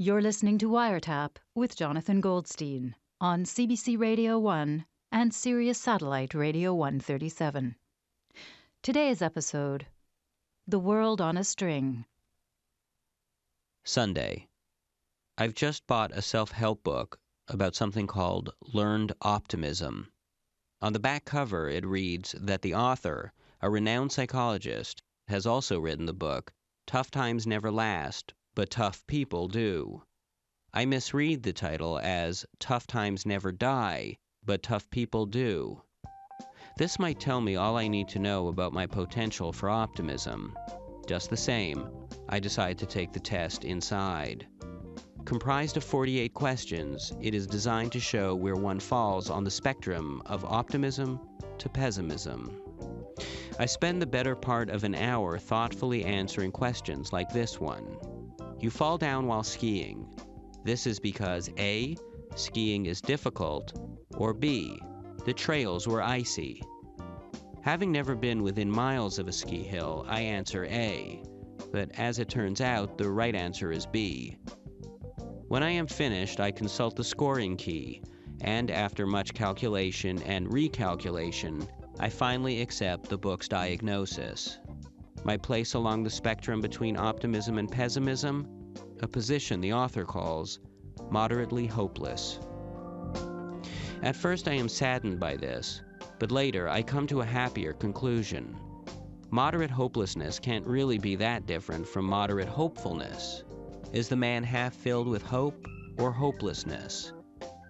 You're listening to Wiretap with Jonathan Goldstein on CBC Radio 1 and Sirius Satellite Radio 137. Today's episode, The World on a String. Sunday. I've just bought a self-help book about something called Learned Optimism. On the back cover, it reads that the author, a renowned psychologist, has also written the book, Tough Times Never Last, but Tough People Do. I misread the title as Tough Times Never Die, but Tough People Do. This might tell me all I need to know about my potential for optimism. Just the same, I decide to take the test inside. Comprised of 48 questions, it is designed to show where one falls on the spectrum of optimism to pessimism. I spend the better part of an hour thoughtfully answering questions like this one. You fall down while skiing. This is because A, skiing is difficult, or B, the trails were icy. Having never been within miles of a ski hill, I answer A, but as it turns out, the right answer is B. When I am finished, I consult the scoring key, and after much calculation and recalculation, I finally accept the book's diagnosis. My place along the spectrum between optimism and pessimism, a position the author calls moderately hopeless. At first I am saddened by this, but later I come to a happier conclusion. Moderate hopelessness can't really be that different from moderate hopefulness. Is the man half filled with hope or hopelessness?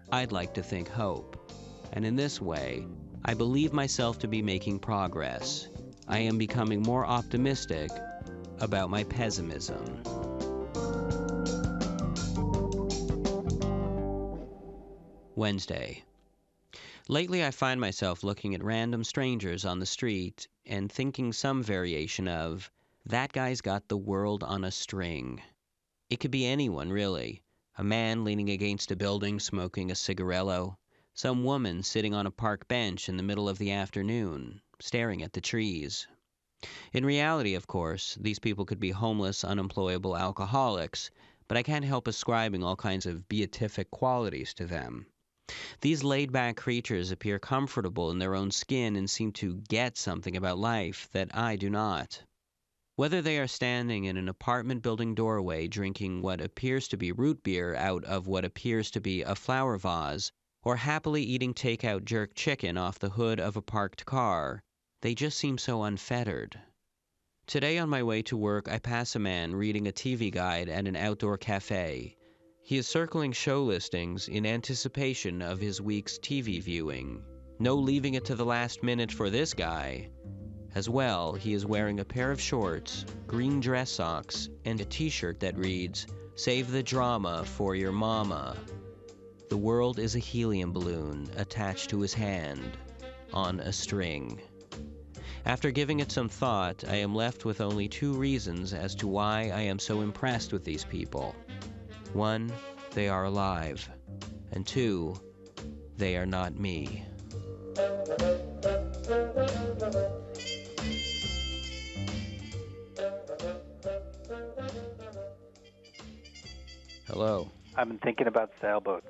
I'd like to think hope, and in this way, I believe myself to be making progress. I am becoming more optimistic about my pessimism. Wednesday. Lately I find myself looking at random strangers on the street and thinking some variation of, that guy's got the world on a string. It could be anyone, really. A man leaning against a building smoking a cigarello. Some woman sitting on a park bench in the middle of the afternoon, staring at the trees. In reality, of course, these people could be homeless, unemployable alcoholics, but I can't help ascribing all kinds of beatific qualities to them. These laid-back creatures appear comfortable in their own skin and seem to get something about life that I do not. Whether they are standing in an apartment building doorway drinking what appears to be root beer out of what appears to be a flower vase, or happily eating takeout jerk chicken off the hood of a parked car, they just seem so unfettered. Today on my way to work, I pass a man reading a TV guide at an outdoor cafe. He is circling show listings in anticipation of his week's TV viewing. No leaving it to the last minute for this guy. As well, he is wearing a pair of shorts, green dress socks, and a t-shirt that reads, "Save the drama for your mama." The world is a helium balloon attached to his hand, on a string. After giving it some thought, I am left with only two reasons as to why I am so impressed with these people. One, they are alive. And two, they are not me. Hello. I've been thinking about sailboats.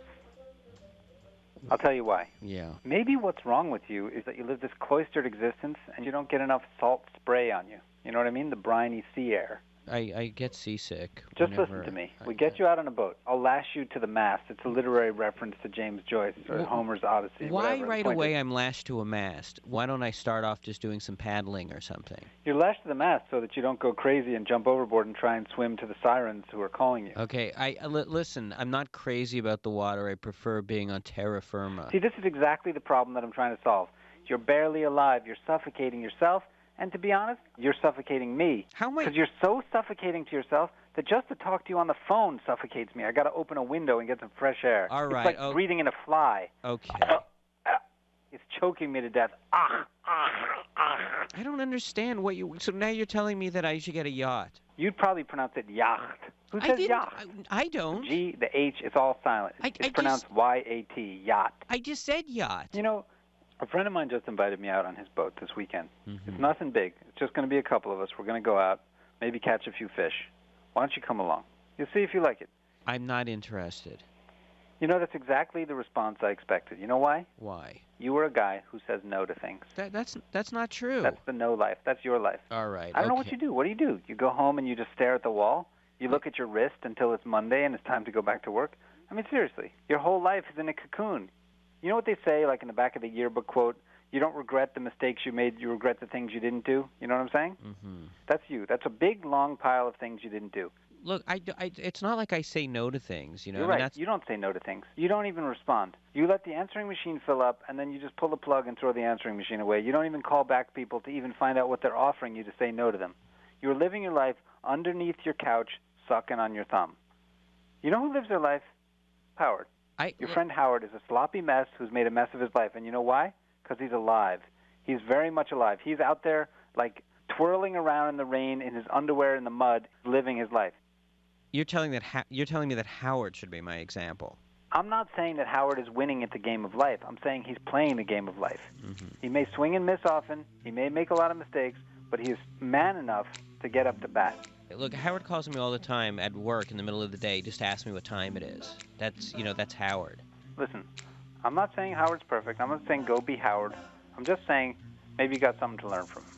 I'll tell you why. Yeah. Maybe what's wrong with you is that you live this cloistered existence and you don't get enough salt spray on you. You know what I mean? The briny sea air. I get seasick. Just listen to me. We get you out on a boat. I'll lash you to the mast. It's a literary reference to James Joyce or Homer's Odyssey. Why whatever. right away I'm lashed to a mast? Why don't I start off just doing some paddling or something? You're lashed to the mast so that you don't go crazy and jump overboard and try and swim to the sirens who are calling you. Okay, listen, I'm not crazy about the water. I prefer being on terra firma. See, this is exactly the problem that I'm trying to solve. You're barely alive. You're suffocating yourself. And to be honest, you're suffocating me. How am I? Because you're so suffocating to yourself that just to talk to you on the phone suffocates me. I got to open a window and get some fresh air. All right. It's like breathing in a fly. Okay. It's choking me to death. I don't understand what you... So now you're telling me that I should get a yacht. You'd probably pronounce it yacht. Who says yacht? I don't. The G, the H, it's all silent. It's pronounced Y-A-T, yacht. I just said yacht. You know, a friend of mine just invited me out on his boat this weekend. Mm-hmm. It's nothing big. It's just going to be a couple of us. We're going to go out, maybe catch a few fish. Why don't you come along? You'll see if you like it. I'm not interested. You know, that's exactly the response I expected. You know why? Why? You were a guy who says no to things. That's not true. That's the no life. That's your life. All right. I don't know okay. what you do. What do? You go home and you just stare at the wall? You look at your wrist until it's Monday and it's time to go back to work? I mean, seriously. Your whole life is in a cocoon. You know what they say, like in the back of the yearbook quote? You don't regret the mistakes you made, you regret the things you didn't do. You know what I'm saying? Mm-hmm. That's you. That's a big, long pile of things you didn't do. Look, it's not like I say no to things, you know. You're right. You don't say no to things. You don't even respond. You let the answering machine fill up, and then you just pull the plug and throw the answering machine away. You don't even call back people to even find out what they're offering you to say no to them. You're living your life underneath your couch, sucking on your thumb. You know who lives their life? Howard. Your friend Howard is a sloppy mess who's made a mess of his life. And you know why? Because he's alive. He's very much alive. He's out there, like, twirling around in the rain in his underwear in the mud, living his life. You're telling me that Howard should be my example. I'm not saying that Howard is winning at the game of life. I'm saying he's playing the game of life. Mm-hmm. He may swing and miss often. He may make a lot of mistakes, but he is man enough to get up to bat. Look, Howard calls me all the time at work in the middle of the day just to ask me what time it is. That's Howard. Listen, I'm not saying Howard's perfect. I'm not saying go be Howard. I'm just saying maybe you got something to learn from him.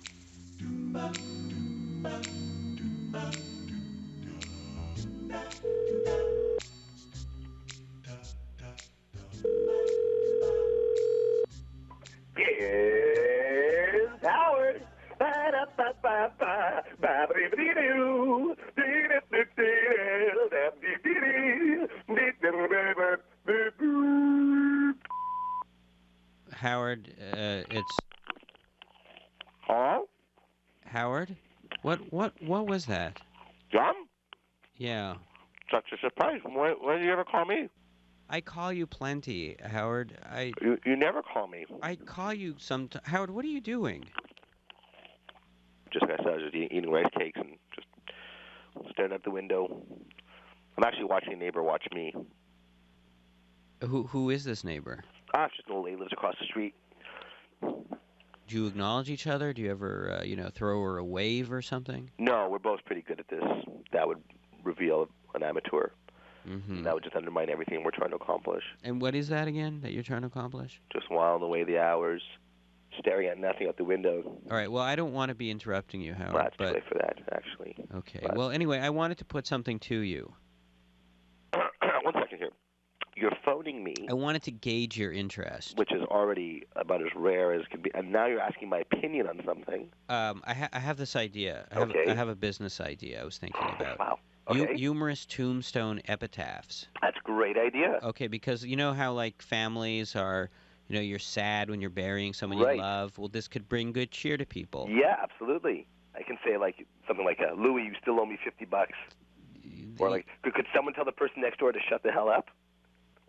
Here's Howard. Howard, it's... Huh? Howard? What was that? John? Yeah. Such a surprise. When do you ever call me? I call you plenty, Howard. You never call me. I call you sometimes. Howard, what are you doing? Just like I said, I was just eating rice cakes and just staring out the window. I'm actually watching a neighbor watch me. Who is this neighbor? It's just an old lady lives across the street. Do you acknowledge each other? Do you ever, throw her a wave or something? No, we're both pretty good at this. That would reveal an amateur. Mm-hmm. That would just undermine everything we're trying to accomplish. And what is that again that you're trying to accomplish? Just whiling away the hours, staring at nothing out the window. All right. Well, I don't want to be interrupting you, Howard. Well, that's too late for that, actually. Okay. But... Well, anyway, I wanted to put something to you. 1 second here. You're phoning me. I wanted to gauge your interest. Which is already about as rare as can be. And now you're asking my opinion on something. I have this idea. I have a business idea I was thinking about. Wow. Okay. Humorous tombstone epitaphs. That's a great idea. Okay, because you know how, like, families are, you're sad when you're burying someone Right. you love? Well, this could bring good cheer to people. Yeah, absolutely. I can say, like, something like, Louis, you still owe me $50. Or, like, could someone tell the person next door to shut the hell up?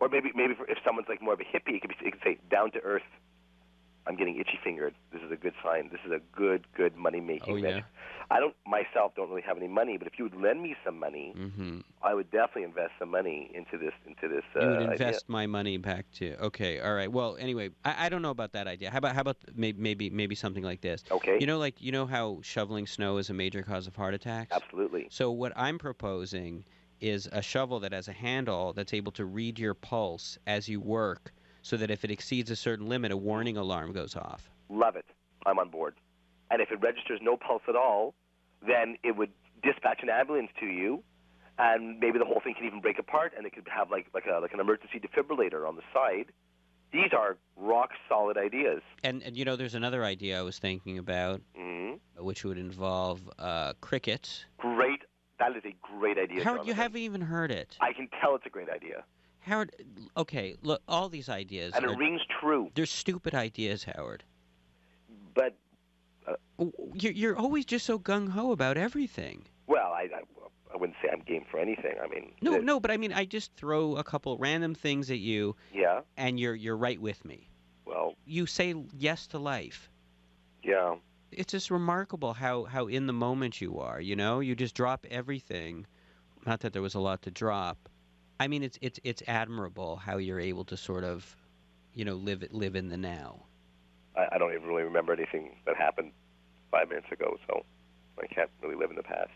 Or maybe if someone's, like, more of a hippie, it could say, down to earth, I'm getting itchy-fingered. This is a good sign. This is a good money-making venture. I don't really have any money, but if you would lend me some money, Mm-hmm. I would definitely invest some money into this. You would invest idea. my money back to. Okay, all right. Well, anyway, I don't know about that idea. How about maybe something like this? Okay. You know how shoveling snow is a major cause of heart attacks? Absolutely. So what I'm proposing is a shovel that has a handle that's able to read your pulse as you work, so that if it exceeds a certain limit, a warning alarm goes off. Love it. I'm on board. And if it registers no pulse at all, then it would dispatch an ambulance to you, and maybe the whole thing could even break apart, and it could have like an emergency defibrillator on the side. These are rock solid ideas. And there's another idea I was thinking about, which would involve crickets. Great. That is a great idea, Howard, Jonathan. you haven't even heard it. I can tell it's a great idea. Howard, okay, look, all these ideas. And it rings true. They're stupid ideas, Howard. But you're always just so gung-ho about everything. Well, I wouldn't say I'm game for anything. I mean... No, but I mean, I just throw a couple random things at you. Yeah. And you're right with me. Well... You say yes to life. Yeah. It's just remarkable how in the moment you are, You just drop everything. Not that there was a lot to drop. I mean, it's admirable how you're able to sort of, live in the now. I don't even really remember anything that happened 5 minutes ago, so I can't really live in the past.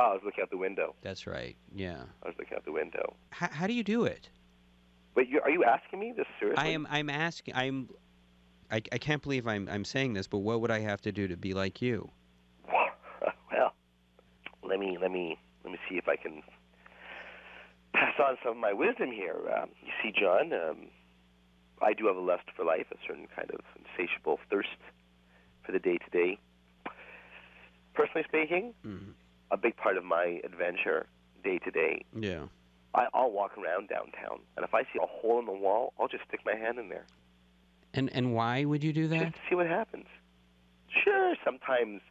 Oh, I was looking out the window. That's right. Yeah. I was looking out the window. How do you do it? Wait, are you asking me this seriously? I'm asking. I can't believe I'm saying this, but what would I have to do to be like you? Well, let me see if I can pass on some of my wisdom here. You see, John, I do have a lust for life, a certain kind of insatiable thirst for the day-to-day. Personally speaking, a big part of my adventure, day-to-day, Yeah. I'll walk around downtown, and if I see a hole in the wall, I'll just stick my hand in there. And why would you do that? Just to see what happens. Sure, sometimes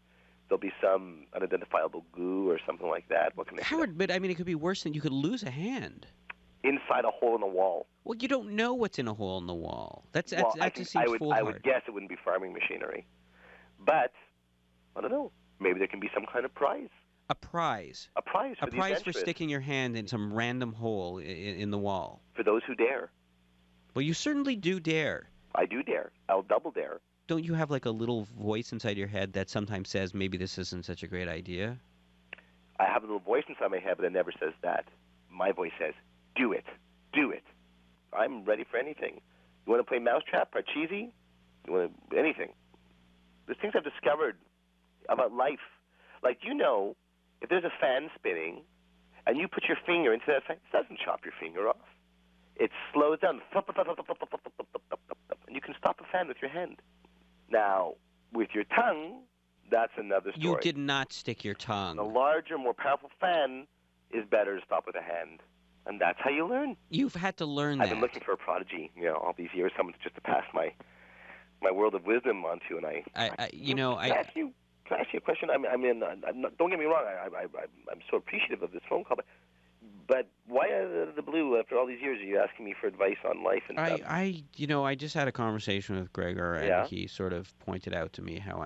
there'll be some unidentifiable goo or something like that. What can they Howard, but I mean, it could be worse than you could lose a hand. Inside a hole in the wall. Well, you don't know what's in a hole in the wall. That just seems I foolhardy. would guess it wouldn't be farming machinery. But, I don't know, maybe there can be some kind of prize. A prize. A prize for A the prize for adventurous. sticking your hand in some random hole in the wall. For those who dare. Well, you certainly do dare. I do dare. I'll double dare. Don't you have like a little voice inside your head that sometimes says maybe this isn't such a great idea? I have a little voice inside my head, but it never says that. My voice says, do it. Do it. I'm ready for anything. You want to play mousetrap, parcheesi? You want to, anything. There's things I've discovered about life. Like, you know, if there's a fan spinning and you put your finger into that fan, it doesn't chop your finger off. It slows down. And you can stop a fan with your hand. Now, with your tongue, that's another story. You did not stick your tongue. A larger, more powerful fan is better to stop with a hand. And that's how you learn. You've had to learn that. I've been looking for a prodigy, all these years, someone just to pass my world of wisdom onto, and Can I ask you a question? I'm not, don't get me wrong. I'm so appreciative of this phone call, but why out of the blue, after all these years, are you asking me for advice on life and stuff? I just had a conversation with Gregor, and he sort of pointed out to me how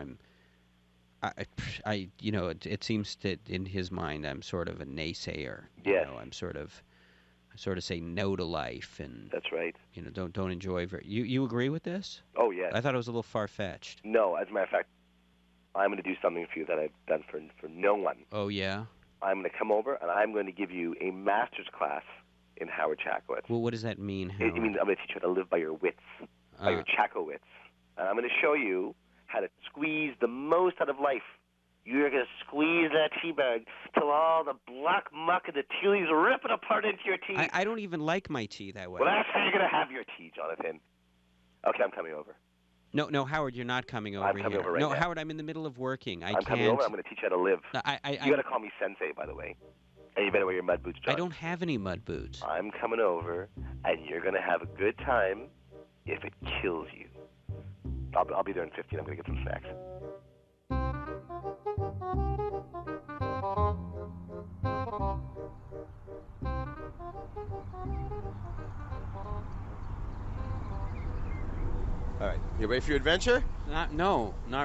it seems that in his mind I'm sort of a naysayer. Yes. I sort of say no to life, and that's right. Don't enjoy You agree with this? Oh yes. I thought it was a little far-fetched. No, as a matter of fact, I'm going to do something for you that I've done for no one. Oh yeah. I'm going to come over and I'm going to give you a master's class in Howard Chakowitz. Well, what does that mean, Howard? It means I'm going to teach you how to live by your wits, by your Chakowitz. And I'm going to show you how to squeeze the most out of life. You're going to squeeze that tea bag till all the black muck and the tea leaves rip it apart into your tea. I don't even like my tea that way. Well, that's how you're going to have your tea, Jonathan. Okay, I'm coming over. No, Howard, you're not coming over I'm coming over right now. No, Howard, I'm in the middle of working. I'm coming over. I'm going to teach you how to live. You got to call me sensei, by the way. And you better wear your mud boots, John. I don't have any mud boots. I'm coming over, and you're going to have a good time if it kills you. I'll be there in 15. I'm going to get some snacks. All right, you ready for your adventure? Not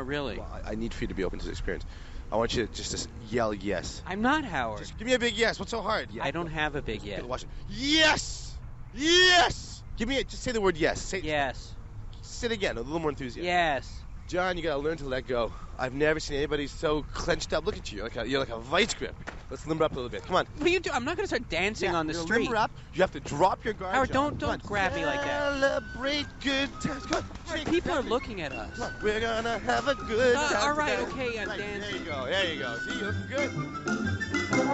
really. Well, I need for you to be open to the experience. I want you to just yell yes. I'm not, Howard. Just give me a big yes. What's so hard? I don't have a big yes. Watch it. Yes! Yes! Just say the word yes. Say yes. Say it again, a little more enthusiasm. Yes. John, you gotta learn to let go. I've never seen anybody so clenched up. Look at you. You're like a vice grip. Let's limber up a little bit. Come on. What are you doing? I'm not gonna start dancing on the street. Limber up. You have to drop your guard. Howard, John. don't grab me like that. Celebrate good times. Come on. People are looking at us. Come on. We're gonna have a good time. All right, together. okay, I'm Right, dancing. There you go. See, you're looking good. Come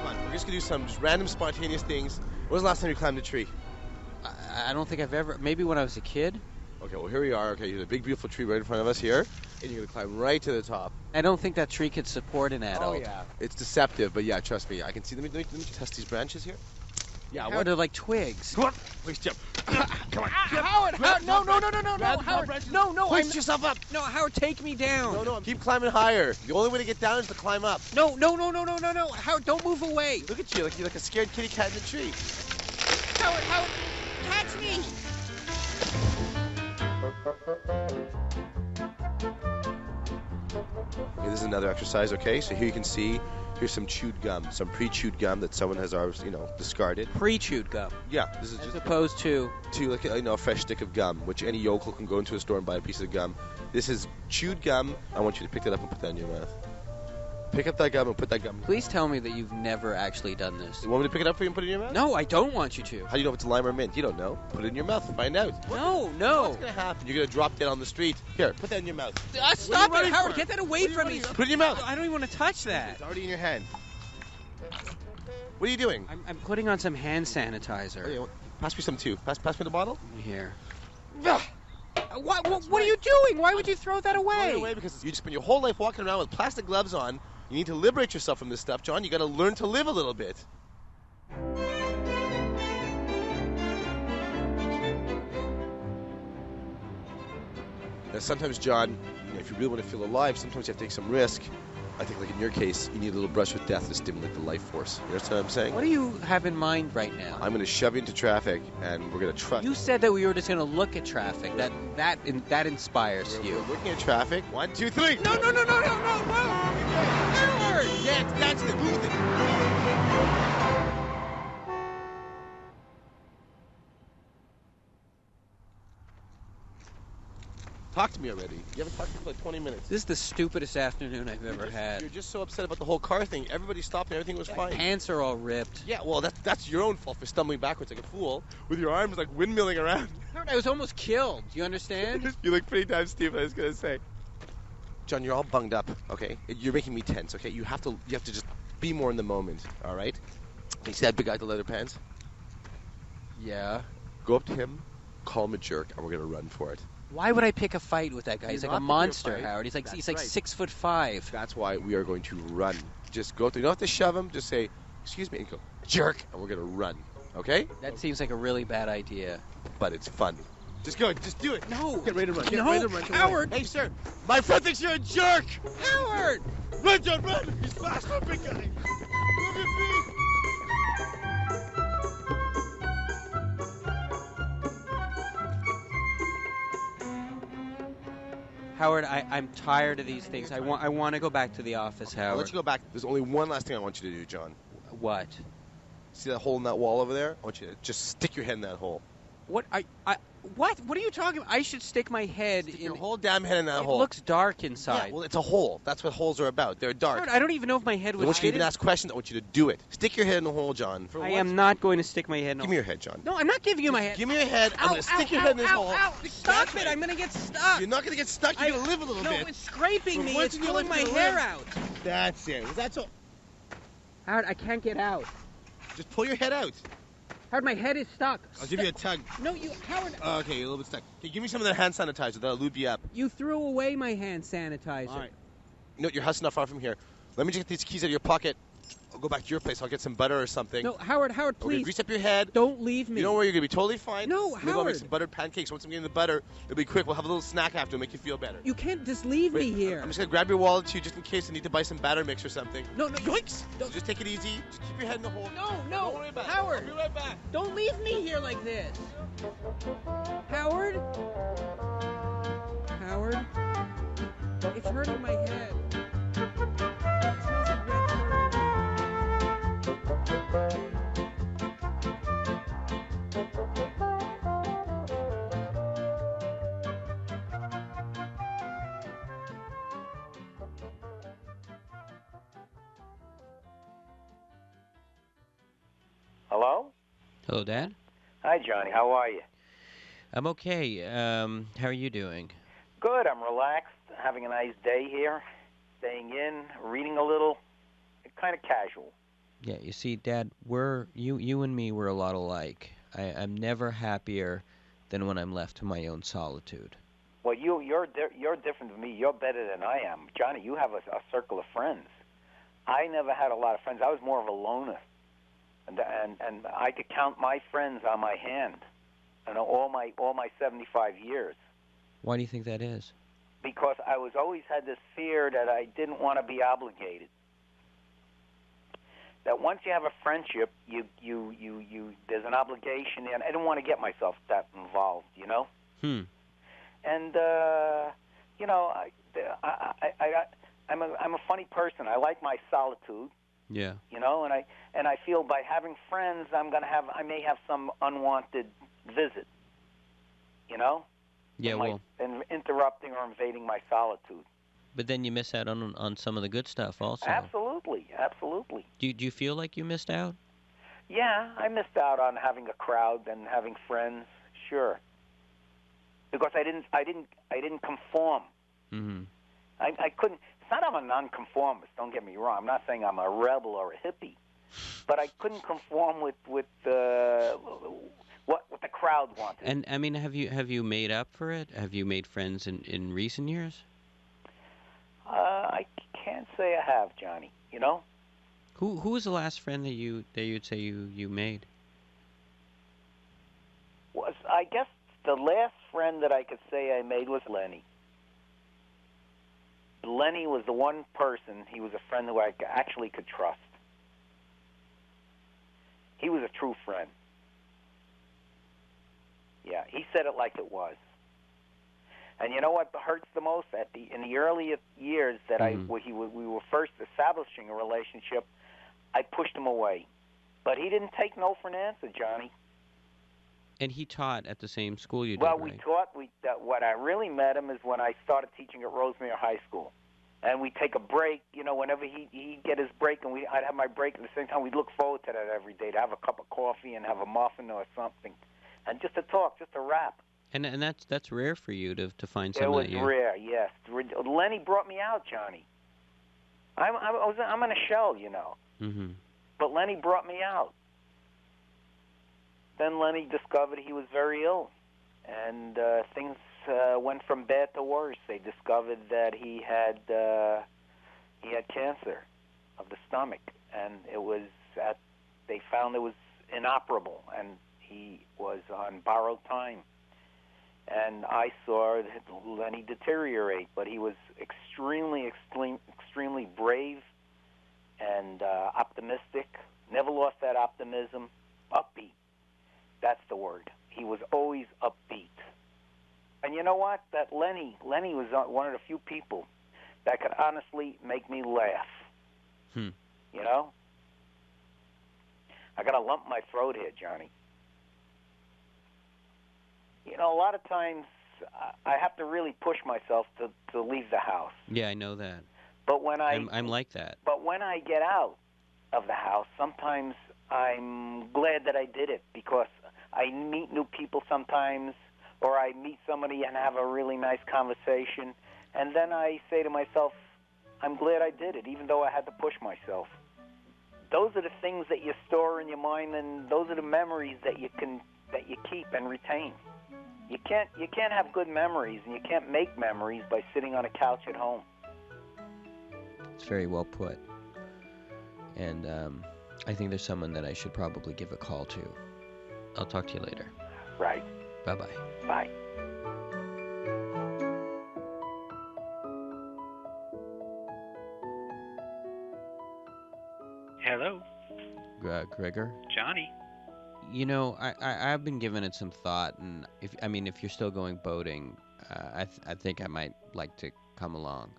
on. We're just gonna do some just random spontaneous things. When was the last time you climbed a tree? I don't think I've ever. Maybe when I was a kid. Okay, well, here we are. Okay, there's a big, beautiful tree right in front of us here. And you're going to climb right to the top. I don't think that tree could support an adult. Oh, yeah. It's deceptive, but yeah, trust me. I can see. Let me test these branches here. Yeah, what are like twigs? Come on. Please jump. Come on. Howard, no, Howard. No, Hoist yourself up. No, Howard, take me down. No, keep climbing higher. The only way to get down is to climb up. No. Howard, don't move away. Look at you. You're like a scared kitty cat in the tree. Howard, catch me. Okay, this is another exercise, okay? So here you can see, here's some chewed gum, some pre-chewed gum that someone has already, discarded. Pre-chewed gum. Yeah, this is As just opposed to like a fresh stick of gum, which any yokel can go into a store and buy a piece of gum. This is chewed gum. I want you to pick that up and put that in your mouth. Pick up that gum and put that gum. Please tell me that you've never actually done this. You want me to pick it up for you and put it in your mouth? No, I don't want you to. How do you know if it's lime or mint? You don't know. Put it in your mouth and find out. No. What's going to happen? You're going to drop dead on the street. Here, put that in your mouth. Stop it, Howard. Get that away from me. Put it in your mouth. I don't even want to touch that. It's already in your hand. What are you doing? I'm putting on some hand sanitizer. Okay, pass me some too. Pass me the bottle. Here. What are you doing? Why would you throw that away? Throw it away because you just spend your whole life walking around with plastic gloves on. You need to liberate yourself from this stuff, John. You got to learn to live a little bit. Now, sometimes, John, if you really want to feel alive, sometimes you have to take some risk. I think, like in your case, you need a little brush with death to stimulate the life force. You understand what I'm saying? What do you have in mind right now? I'm going to shove you into traffic, and we're going to trust. You said that we were just going to look at traffic. That inspires you. We're looking at traffic. 1, 2, 3. No! Howard! That's it. Move it. Talk to me already. You haven't talked to me for like 20 minutes. This is the stupidest afternoon I've ever had. You're just so upset about the whole car thing. Everybody stopped and everything was fine. Pants are all ripped. Yeah, well, that's your own fault for stumbling backwards like a fool with your arms like windmilling around. Howard, I was almost killed. Do you understand? You look pretty damn stupid, I was going to say. John, you're all bunged up, okay? You're making me tense, okay? You have to just be more in the moment, all right? You see that big guy with the leather pants? Yeah. Go up to him, call him a jerk, and we're going to run for it. Why would I pick a fight with that guy? He's like a monster, Howard. He's like That's 6'5". That's why we are going to run. Just go up there. You don't have to shove him. Just say, excuse me, and go, jerk, and we're going to run, okay? That seems like a really bad idea. But it's fun. Just go. Just do it. No. Get ready to run. No, ready to run. Howard. Hey, sir. My friend thinks you're a jerk. Howard! Run, John, run. He's faster, big guy. Move your feet. Howard, I'm tired of these things. I want to go back to the office, Howard. I'll let you go back. There's only one last thing I want you to do, John. What? See that hole in that wall over there? I want you to just stick your head in that hole. What? What? What are you talking about? I should stick my head in... Your whole damn head in that hole. It looks dark inside. Yeah, well, it's a hole. That's what holes are about. They're dark. Howard, I don't even know if my head was... I want you to even ask questions. I want you to do it. Stick your head in the hole, John. I am not going to stick my head in the hole. Give me your head, John. No, I'm not giving you my head. Give me your head. I'm going to stick your head in this hole. Ow. Stop it. I'm going to get stuck. You're not going to get stuck. You're going to live a little bit. No, it's scraping me. It's pulling my hair out. That's it. That's all. Howard, I can't get out. Just pull your head out. Howard, my head is stuck. I'll give you a tug. No, Howard. Okay, you're a little bit stuck. Okay, give me some of that hand sanitizer. That'll lube you up. You threw away my hand sanitizer. All right. You know what? Your house is not far from here. Let me just get these keys out of your pocket. I'll go back to your place. I'll get some butter or something. No, Howard, please. Okay, grease up your head. Don't leave me. You know where you're going to be totally fine? No, Maybe I'll Howard. make some buttered pancakes. Once I'm getting the butter, it'll be quick. We'll have a little snack after. It'll make you feel better. You can't just leave me here. I'm just going to grab your wallet too, just in case I need to buy some batter mix or something. No. Yoinks! So just take it easy. Just keep your head in the hole. No. Don't worry about Howard. it. I'll be right back. Don't leave me here like this. Howard? It's hurting my head. Hello? Hello, Dad. Hi, Johnny. How are you? I'm okay. How are you doing? Good. I'm relaxed, having a nice day here, staying in, reading a little, kind of casual. Yeah, you see, Dad, you and me were a lot alike. I'm never happier than when I'm left to my own solitude. Well, you're different than me. You're better than I am. Johnny, you have a circle of friends. I never had a lot of friends. I was more of a loner. And I could count my friends on my hand, and all my 75 years. Why do you think that is? Because I always had this fear that I didn't want to be obligated. That once you have a friendship, you there's an obligation, and I didn't want to get myself that involved, you know. And I'm a funny person. I like my solitude. Yeah. You know, and I feel by having friends, I may have some unwanted visit. You know. Yeah. And interrupting or invading my solitude. But then you miss out on some of the good stuff also. Absolutely. Do you feel like you missed out? Yeah, I missed out on having a crowd and having friends. Sure. Because I didn't conform. Mm-hmm. I couldn't. It's not I'm a nonconformist. Don't get me wrong. I'm not saying I'm a rebel or a hippie, but I couldn't conform with what the crowd wanted. And I mean, have you made up for it? Have you made friends in recent years? I can't say I have, Johnny. You know. Who was the last friend that you'd say you made? I guess the last friend that I could say I made was Lenny. Lenny was the one person, he was a friend who I actually could trust. He was a true friend. Yeah, he said it like it was. And you know what hurts the most? In the early years that we were first establishing a relationship, I pushed him away. But he didn't take no for an answer, Johnny. And he taught at the same school you did, well, right? we taught. What I really met him is when I started teaching at Rosemere High School, and we'd take a break. You know, whenever he'd get his break, and I'd have my break at the same time. We'd look forward to that every day, to have a cup of coffee and have a muffin or something, and just to talk, just to rap. And that's rare for you to find someone. It was rare, yes. Lenny brought me out, Johnny. I'm in a shell, you know. Mm-hmm. But Lenny brought me out. Then Lenny discovered he was very ill, and things went from bad to worse. They discovered that he had cancer of the stomach, and they found it was inoperable, and he was on borrowed time. And I saw Lenny deteriorate, but he was extremely brave and optimistic. Never lost that optimism. Upbeat. That's the word. He was always upbeat. And you know what? That Lenny was one of the few people that could honestly make me laugh. You know? I got a lump in my throat here, Johnny. You know, a lot of times I have to really push myself to leave the house. Yeah, I know that. But when I'm like that. But when I get out of the house, sometimes I'm glad that I did it, because I meet new people sometimes, or I meet somebody and have a really nice conversation, and then I say to myself, I'm glad I did it, even though I had to push myself. Those are the things that you store in your mind, and those are the memories that you keep and retain. You can't have good memories, and you can't make memories by sitting on a couch at home. It's very well put. And I think there's someone that I should probably give a call to. I'll talk to you later. Right. Bye-bye. Bye. Hello. Gregor? Johnny. You know, I've been giving it some thought, and if you're still going boating, I think I might like to come along.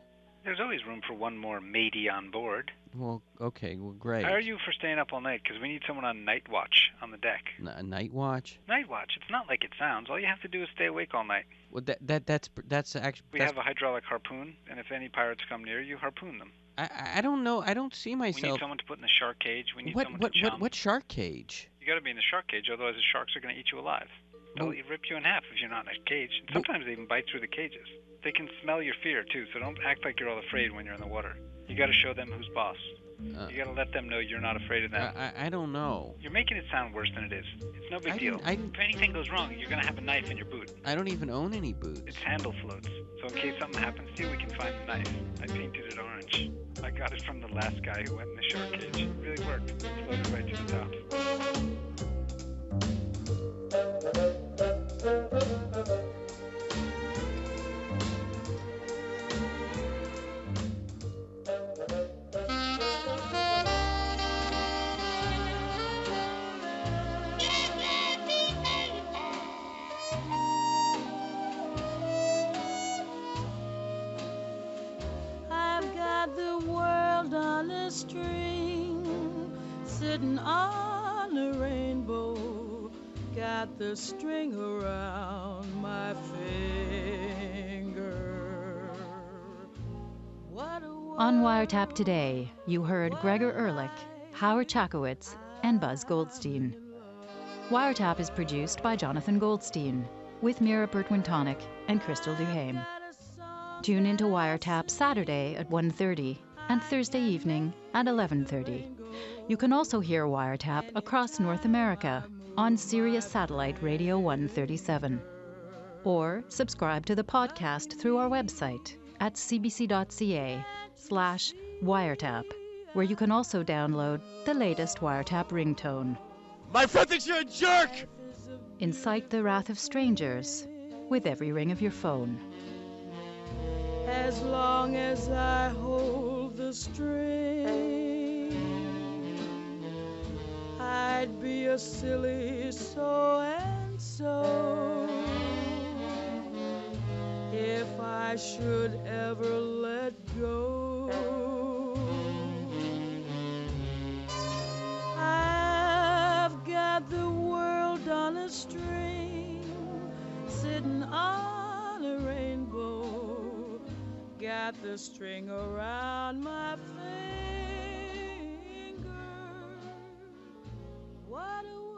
There's always room for one more matey on board. Well, okay, well, great. How are you for staying up all night? Because we need someone on night watch on the deck. A night watch? Night watch. It's not like it sounds. All you have to do is stay awake all night. Well, that's actually. We have a hydraulic harpoon, and if any pirates come near you, harpoon them. I don't know. I don't see myself. We need someone to put in the shark cage. We need someone to chum. What shark cage? You got to be in the shark cage, otherwise the sharks are going to eat you alive. They'll rip you in half if you're not in a cage. And sometimes they even bite through the cages. They can smell your fear, too, so don't act like you're all afraid when you're in the water. You got to show them who's boss. You got to let them know you're not afraid of them. I don't know. You're making it sound worse than it is. It's no big deal. If anything goes wrong, you're going to have a knife in your boot. I don't even own any boots. It's handle floats. So in case something happens to you, we can find the knife. I painted it orange. I got it from the last guy who went in the shark cage. It really worked. It floated right to the top. I've got sitting on a rainbow, got the string around my finger. On Wiretap today, you heard Gregor Ehrlich, Howard Chakowitz, and Buzz Goldstein. Wiretap is produced by Jonathan Goldstein, with Mira Bertwin-Tonic and Crystal Duhame. Tune into Wiretap Saturday at 1:30 and Thursday evening at 11:30. You can also hear Wiretap across North America on Sirius Satellite Radio 137. Or subscribe to the podcast through our website at cbc.ca/wiretap, where you can also download the latest Wiretap ringtone. My friend thinks you're a jerk! Incite the wrath of strangers with every ring of your phone. As long as I hold the string, I'd be a silly so-and-so if I should ever let go. I've got the world on a string, sitting on a rainbow, got the string around my finger. What a